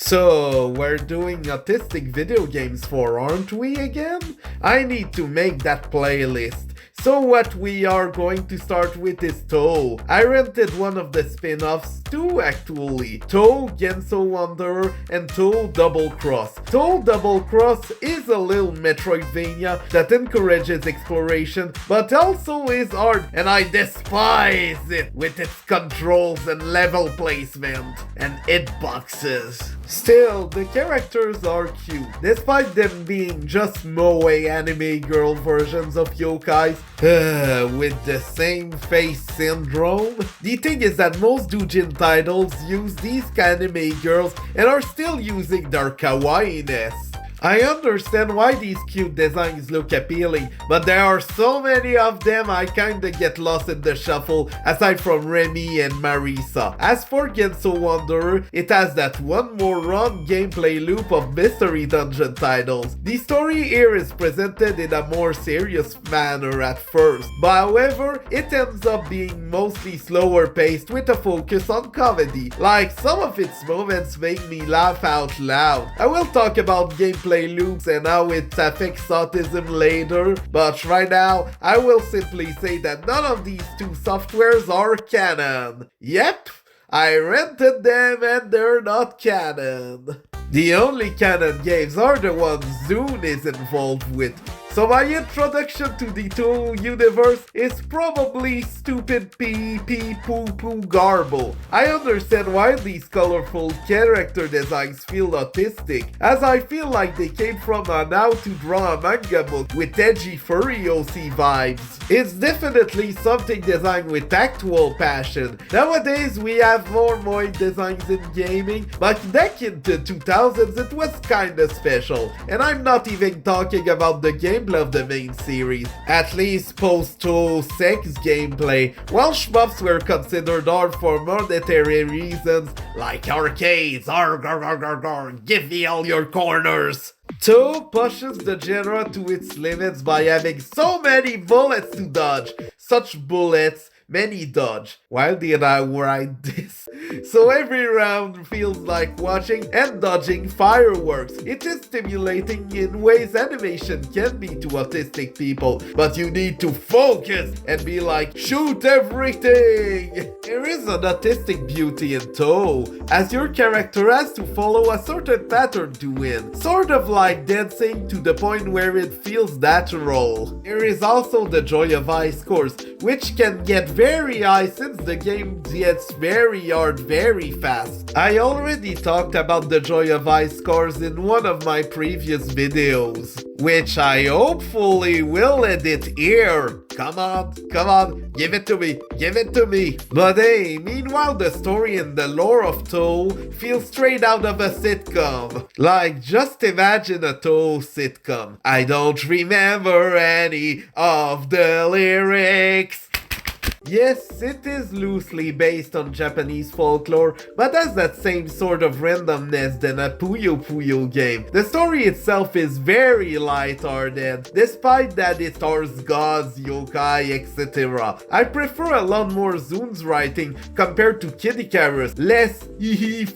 So, we're doing autistic video games for, aren't we again? I need to make that playlist. So what we are going to start with is Touhou. I rented one of the spin-offs, two actually. Touhou Genso Wanderer and Touhou Double Cross. Touhou Double Cross is a little Metroidvania that encourages exploration, but also is hard, and I despise it with its controls and level placement and hitboxes. Still, the characters are cute, despite them being just moe anime girl versions of yokais with the same face syndrome. The thing is that most doujin titles use these anime girls and are still using their kawaii-ness. I understand why these cute designs look appealing, but there are so many of them I kinda get lost in the shuffle, aside from Remy and Marisa. As for Genso Wanderer, it has that one more run gameplay loop of mystery dungeon titles. The story here is presented in a more serious manner at first, but however, it ends up being mostly slower paced with a focus on comedy. Like, some of its moments make me laugh out loud. I will talk about gameplay loops and how it affects autism later, but right now I will simply say that none of these two softwares are canon. Yep, I rented them and they're not canon. The only canon games are the ones Zune is involved with. So my introduction to the Touhou universe is probably stupid pee pee poo poo garble. I understand why these colorful character designs feel autistic, as I feel like they came from an how to draw a manga book with edgy furry OC vibes. It's definitely something designed with actual passion. Nowadays we have more moe designs in gaming, but back in the 2000s it was kinda special. And I'm not even talking about the gameplay of the main series, at least post-Touhou sex gameplay, while shmups were considered hard for monetary reasons, like arcades, give me all your corners. Touhou pushes the genre to its limits by having so many bullets to dodge. Such bullets, many dodge. Why did I write this? So every round feels like watching and dodging fireworks. It is stimulating in ways animation can be to autistic people, but you need to focus and be like, shoot everything! There is an autistic beauty in Touhou, as your character has to follow a certain pattern to win, sort of like dancing to the point where it feels natural. There is also the joy of high scores, which can get very high since the game gets very hard very fast. I already talked about the joy of high scores in one of my previous videos, which I hopefully will edit here. Come on, give it to me, give it to me. But hey, meanwhile the story and the lore of Touhou feels straight out of a sitcom. Like, just imagine a Touhou sitcom. I don't remember any of the lyrics. Yes, it is loosely based on Japanese folklore, but has that same sort of randomness than a Puyo Puyo game. The story itself is very lighthearted, despite that it stars gods, yokai, etc. I prefer a lot more Zune's writing compared to Kid Icarus, less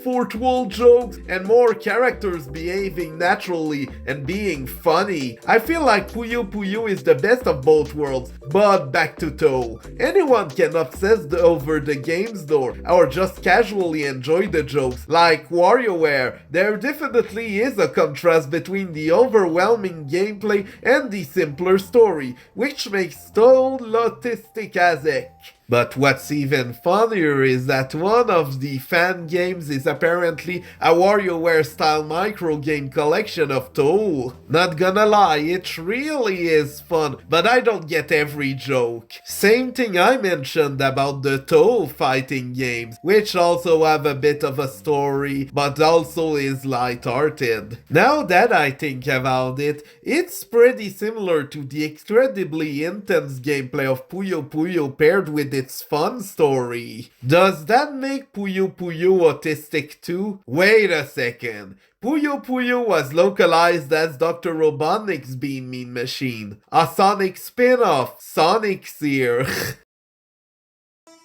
fourth wall jokes, and more characters behaving naturally and being funny. I feel like Puyo Puyo is the best of both worlds, but back to Touhou. Anyone can obsess over the games though, or just casually enjoy the jokes. Like WarioWare, there definitely is a contrast between the overwhelming gameplay and the simpler story, which makes Touhou autistic as heck. But what's even funnier is that one of the fan games is apparently a WarioWare style micro game collection of Touhou. Not gonna lie, it really is fun, but I don't get every joke. Same thing I mentioned about the Touhou fighting games, which also have a bit of a story, but also is light-hearted. Now that I think about it, it's pretty similar to the incredibly intense gameplay of Puyo Puyo paired with its fun story. Does that make Puyo Puyo autistic too? Wait a second. Puyo Puyo was localized as Dr. Robotnik's Bean Mean Machine, a Sonic spin-off. Sonic's here.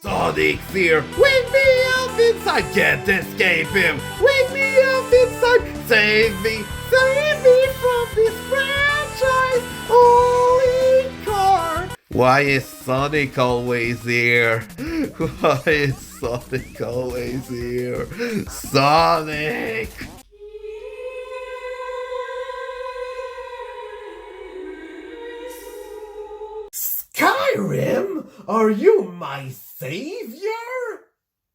Sonic's here. Wake me up inside, can't escape him. Wake me up inside. Save me from this franchise, holy car! Why is Sonic always here? Why is Sonic always here? Sonic! Skyrim? Are you my savior?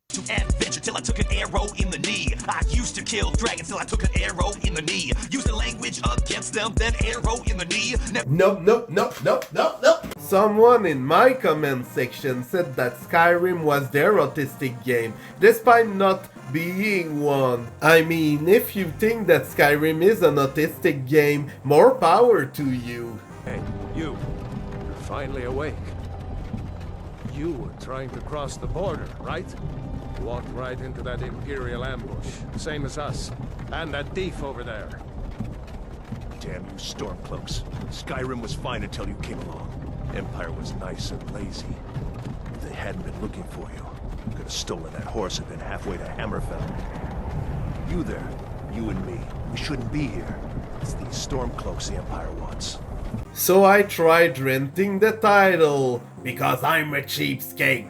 To adventure till I took an arrow in the knee. I used to kill dragons till I took an arrow in the knee. Use the language against them, then arrow in the knee. Nope. Someone in my comment section said that Skyrim was their autistic game, despite not being one. I mean, if you think that Skyrim is an autistic game, more power to you. Hey, you're finally awake. You were trying to cross the border, right? Walked right into that Imperial ambush, same as us, and that thief over there. Damn you Stormcloaks. Skyrim was fine until you came along. Empire was nice and lazy. If they hadn't been looking for you, you could have stolen that horse and been halfway to Hammerfell. You there, you and me, we shouldn't be here. It's these Stormcloaks the Empire wants. So I tried renting the title, because I'm a cheapskate.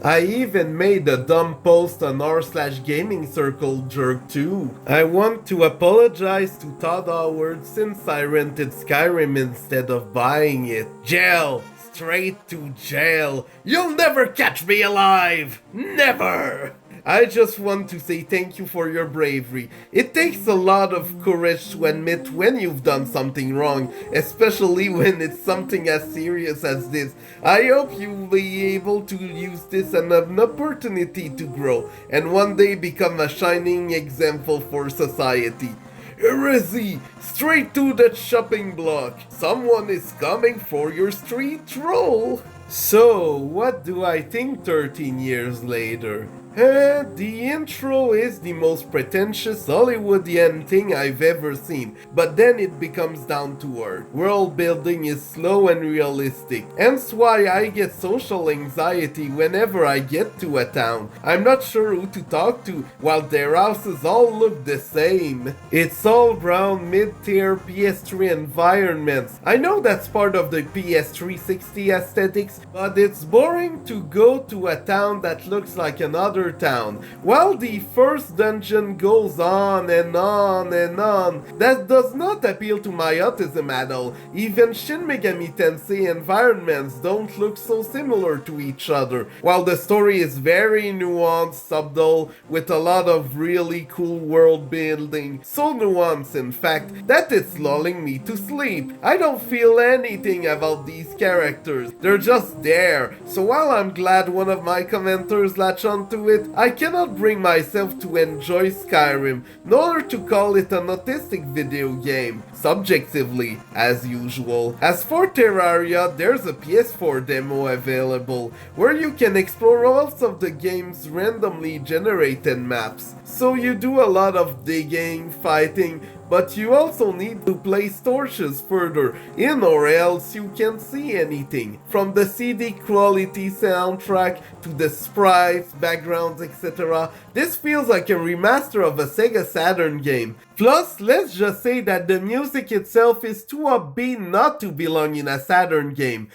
I even made a dumb post on r/gaming circle jerk too. I want to apologize to Todd Howard since I rented Skyrim instead of buying it. Jail! Straight to jail! You'll never catch me alive! Never! I just want to say thank you for your bravery. It takes a lot of courage to admit when you've done something wrong, especially when it's something as serious as this. I hope you'll be able to use this as an opportunity to grow, and one day become a shining example for society. Heresy! Straight to the chopping block! Someone is coming for your street troll! So, what do I think 13 years later? The intro is the most pretentious Hollywoodian thing I've ever seen, but then it becomes down to earth. World building is slow and realistic, hence why I get social anxiety whenever I get to a town. I'm not sure who to talk to, while their houses all look the same. It's all brown mid-tier PS3 environments. I know that's part of the PS360 aesthetics, but it's boring to go to a town that looks like another town, while the first dungeon goes on and on and on. That does not appeal to my autism at all. Even Shin Megami Tensei environments don't look so similar to each other, while the story is very nuanced, subtle, with a lot of really cool world building. So nuanced, in fact, that it's lulling me to sleep. I don't feel anything about these characters. They're just there. So while I'm glad one of my commenters latched onto it, I cannot bring myself to enjoy Skyrim, nor to call it an autistic video game, subjectively, as usual. As for Terraria, there's a PS4 demo available, where you can explore all of the game's randomly generated maps. So you do a lot of digging, fighting, but you also need to place torches further in or else you can't see anything. From the CD quality soundtrack to the sprites, backgrounds, etc. This feels like a remaster of a Sega Saturn game. Plus, let's just say that the music itself is too upbeat not to belong in a Saturn game.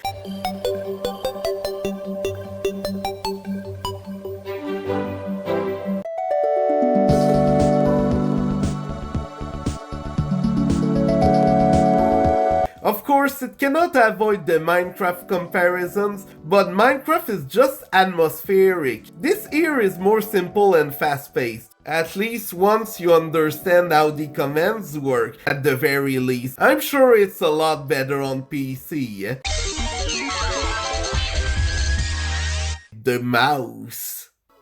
Of course, it cannot avoid the Minecraft comparisons, but Minecraft is just atmospheric. This here is more simple and fast-paced. At least once you understand how the commands work, at the very least. I'm sure it's a lot better on PC. The mouse.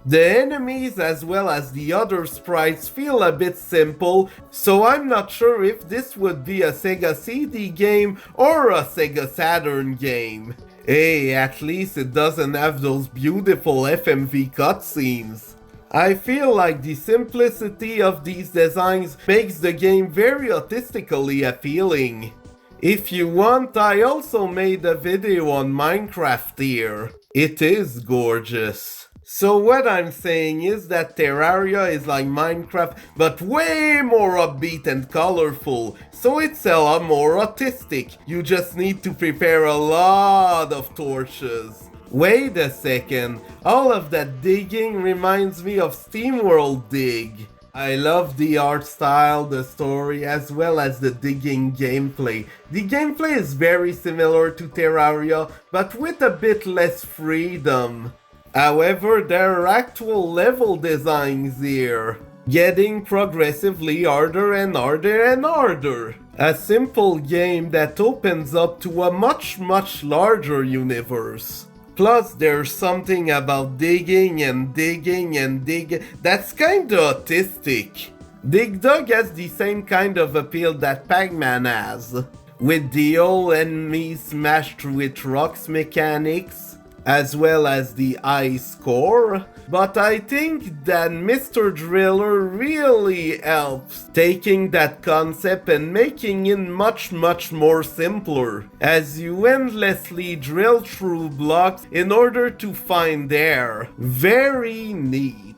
The enemies as well as the other sprites feel a bit simple, so I'm not sure if this would be a Sega CD game or a Sega Saturn game. Hey, at least it doesn't have those beautiful FMV cutscenes. I feel like the simplicity of these designs makes the game very autistically appealing. If you want, I also made a video on Minecraft here. It is gorgeous. So what I'm saying is that Terraria is like Minecraft, but way more upbeat and colorful, so it's a lot more autistic. You just need to prepare a lot of torches. Wait a second, all of that digging reminds me of SteamWorld Dig. I love the art style, the story, as well as the digging gameplay. The gameplay is very similar to Terraria, but with a bit less freedom. However, there are actual level designs here, getting progressively harder and harder and harder. A simple game that opens up to a much larger universe. Plus, there's something about digging and digging and digging that's kinda autistic. Dig Dug has the same kind of appeal that Pac-Man has, with the whole enemies smashed with rocks mechanics, as well as the high score, but I think that Mr. Driller really helps taking that concept and making it much more simpler, as you endlessly drill through blocks in order to find air. Very neat.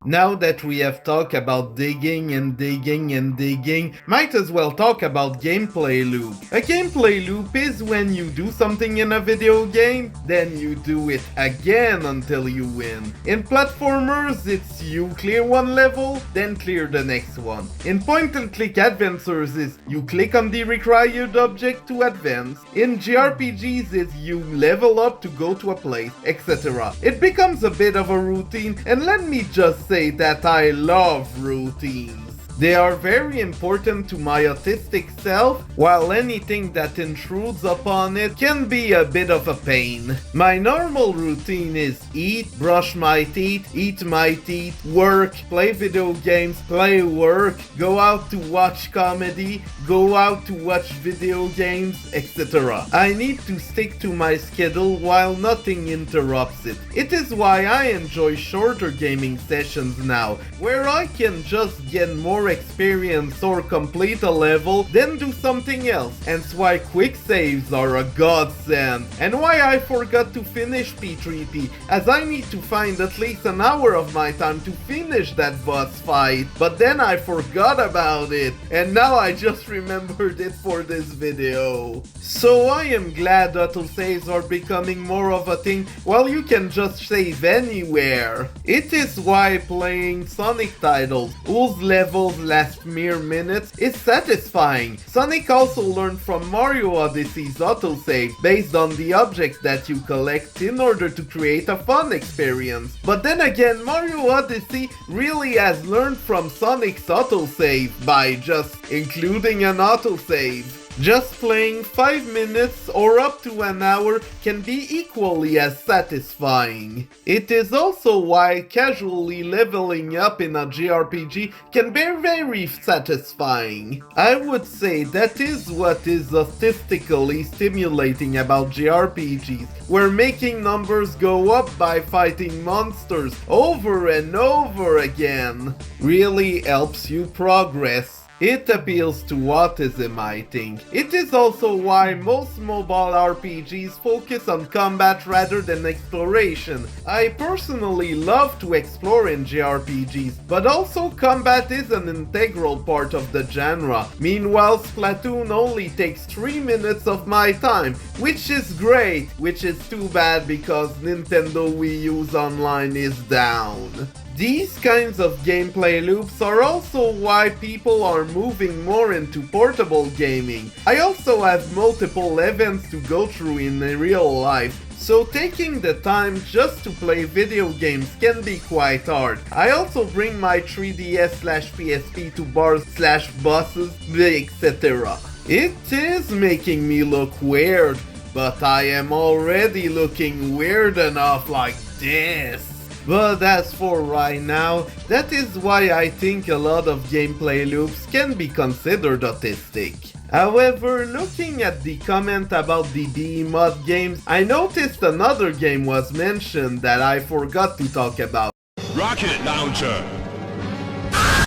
Now that we have talked about digging and digging and digging, might as well talk about gameplay loop. A gameplay loop is when you do something in a video game, then you do it again until you win. In platformers, it's you clear one level, then clear the next one. In point-and-click adventures, it's you click on the required object to advance. In JRPGs, it's you level up to go to a place, etc. It becomes a bit of a routine, and let me just say that I love routines. They are very important to my autistic self, while anything that intrudes upon it can be a bit of a pain. My normal routine is eat, brush my teeth, eat my teeth, work, play video games, play work, go out to watch comedy, go out to watch video games, etc. I need to stick to my schedule while nothing interrupts it. It is why I enjoy shorter gaming sessions now, where I can just get more experience or complete a level, then do something else. Hence why quick saves are a godsend, and why I forgot to finish P3P, as I need to find at least an hour of my time to finish that boss fight, but then I forgot about it, and now I just remembered it for this video. So I am glad autosaves are becoming more of a thing, while you can just save anywhere. It is why playing Sonic titles, whose levels last mere minutes, is satisfying. Sonic also learned from Mario Odyssey's autosave, based on the objects that you collect in order to create a fun experience. But then again, Mario Odyssey really has learned from Sonic's autosave by just including an autosave. Just playing 5 minutes or up to an hour can be equally as satisfying. It is also why casually leveling up in a JRPG can be very satisfying. I would say that is what is autistically stimulating about JRPGs, where making numbers go up by fighting monsters over and over again really helps you progress. It appeals to autism, I think. It is also why most mobile RPGs focus on combat rather than exploration. I personally love to explore in JRPGs, but also combat is an integral part of the genre. Meanwhile, Splatoon only takes 3 minutes of my time, which is great, which is too bad because Nintendo Wii U's online is down. These kinds of gameplay loops are also why people are moving more into portable gaming. I also have multiple events to go through in real life, so taking the time just to play video games can be quite hard. I also bring my 3DS/PSP to bars/buses, etc. It is making me look weird, but I am already looking weird enough like this. But as for right now, that is why I think a lot of gameplay loops can be considered autistic. However, looking at the comment about the Behemoth games, I noticed another game was mentioned that I forgot to talk about. Rocket launcher!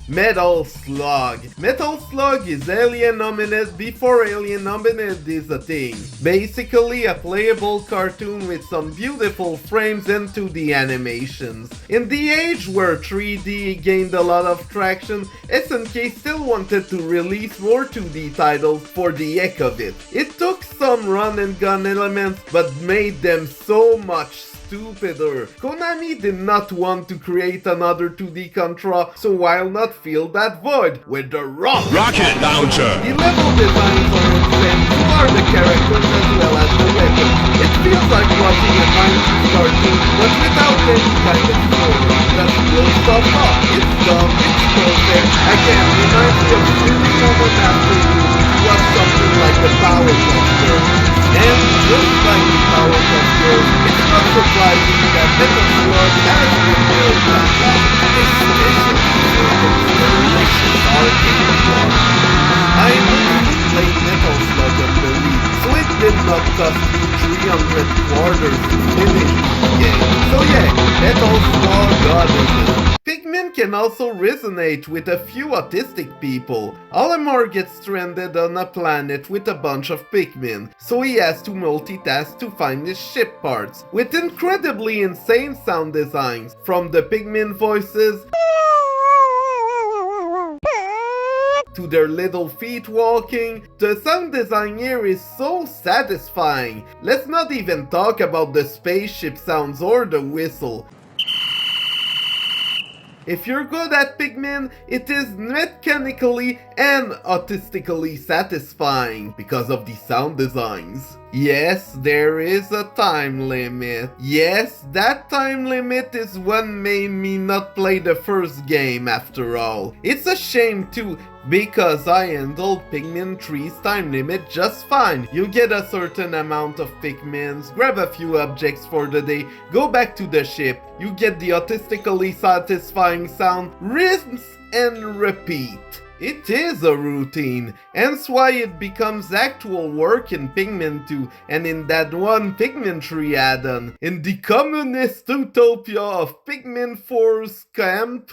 Metal Slug. Metal Slug is Alien Hominid before Alien Hominid is a thing. Basically a playable cartoon with some beautiful frames and 2D animations. In the age where 3D gained a lot of traction, SNK still wanted to release more 2D titles for the heck of it. It took some run and gun elements but made them so much stupider. Konami did not want to create another 2D Contra, so why not fill that void with the rocket launcher? The level designs are insane, so are the characters as well as the weapons. It feels like watching a 90s cartoon, but without any kind of story. Just blow stuff up. It's dumb, it's perfect. Again, reminds me of really moment afternoon to watch something like the Powerpuff Girls. And just like the Powerpuff Girls, it's not surprising that Metal Slug has been built like that, especially for the delicious arcade one. I originally played Metal Slug on the Wii, so it did not cost me 300 quarters to finish the game. So yeah, Metal Slug got it. Pikmin can also resonate with a few autistic people. Olimar gets stranded on a planet with a bunch of Pikmin, so he has to multitask to find his ship parts, with incredibly insane sound designs, from the Pikmin voices to their little feet walking. The sound design here is so satisfying. Let's not even talk about the spaceship sounds or the whistle. If you're good at Pikmin, it is mechanically and autistically satisfying because of the sound designs. Yes, there is a time limit. Yes, that time limit is what made me not play the first game after all. It's a shame too, because I handled Pikmin 3's time limit just fine. You get a certain amount of Pikmins, grab a few objects for the day, go back to the ship, you get the autistically satisfying sound, rinse and repeat. It is a routine, hence why it becomes actual work in Pikmin 2 and in that one Pikmin 3 add-on. In the communist utopia of Pikmin 4's camp.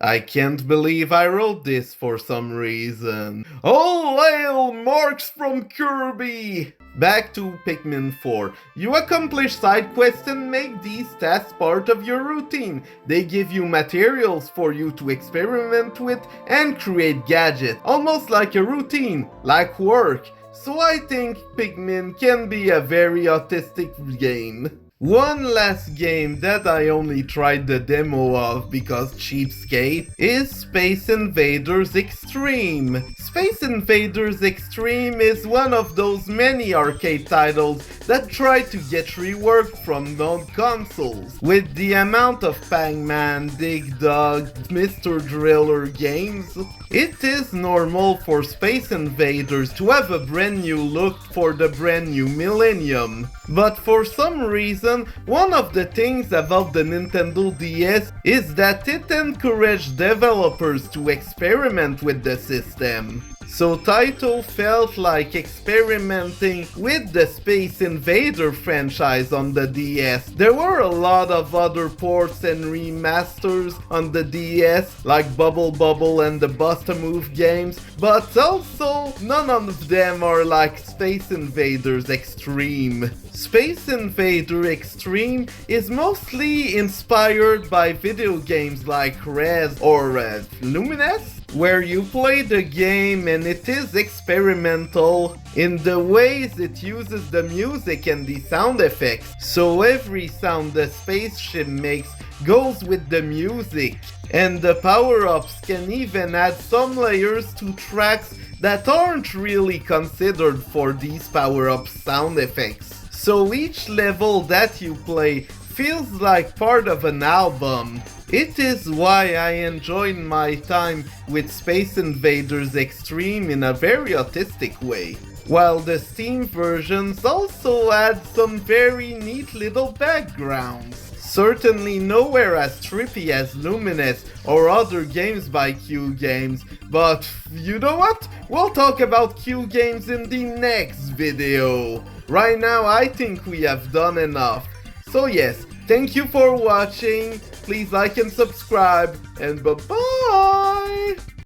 I can't believe I wrote this for some reason. All hail Marks from Kirby! Back to Pikmin 4. You accomplish side quests and make these tasks part of your routine. They give you materials for you to experiment with and create gadgets, almost like a routine, like work. So I think Pikmin can be a very autistic game. One last game that I only tried the demo of because cheapskate is Space Invaders Extreme. Space Invaders Extreme is one of those many arcade titles that try to get reworked from non-consoles. With the amount of Pac-Man, Dig Dug, Mr. Driller games, it is normal for Space Invaders to have a brand new look for the brand new millennium. But for some reason, one of the things about the Nintendo DS is that it encouraged developers to experiment with the system. So Taito felt like experimenting with the Space Invader franchise on the DS. There were a lot of other ports and remasters on the DS, like Bubble Bubble and the Bust-A-Move games, but also none of them are like Space Invaders Extreme. Space Invader Extreme is mostly inspired by video games like Rez or Lumines, where you play the game and it is experimental in the ways it uses the music and the sound effects. So every sound the spaceship makes goes with the music, and the power-ups can even add some layers to tracks that aren't really considered for these power-up sound effects. So each level that you play feels like part of an album. It is why I enjoyed my time with Space Invaders Extreme in a very autistic way. While the Steam versions also add some very neat little backgrounds. Certainly nowhere as trippy as Lumines or other games by Q Games, but you know what? We'll talk about Q Games in the next video. Right now I think we have done enough. So yes, Thank you for watching. Please like and subscribe, and bye-bye!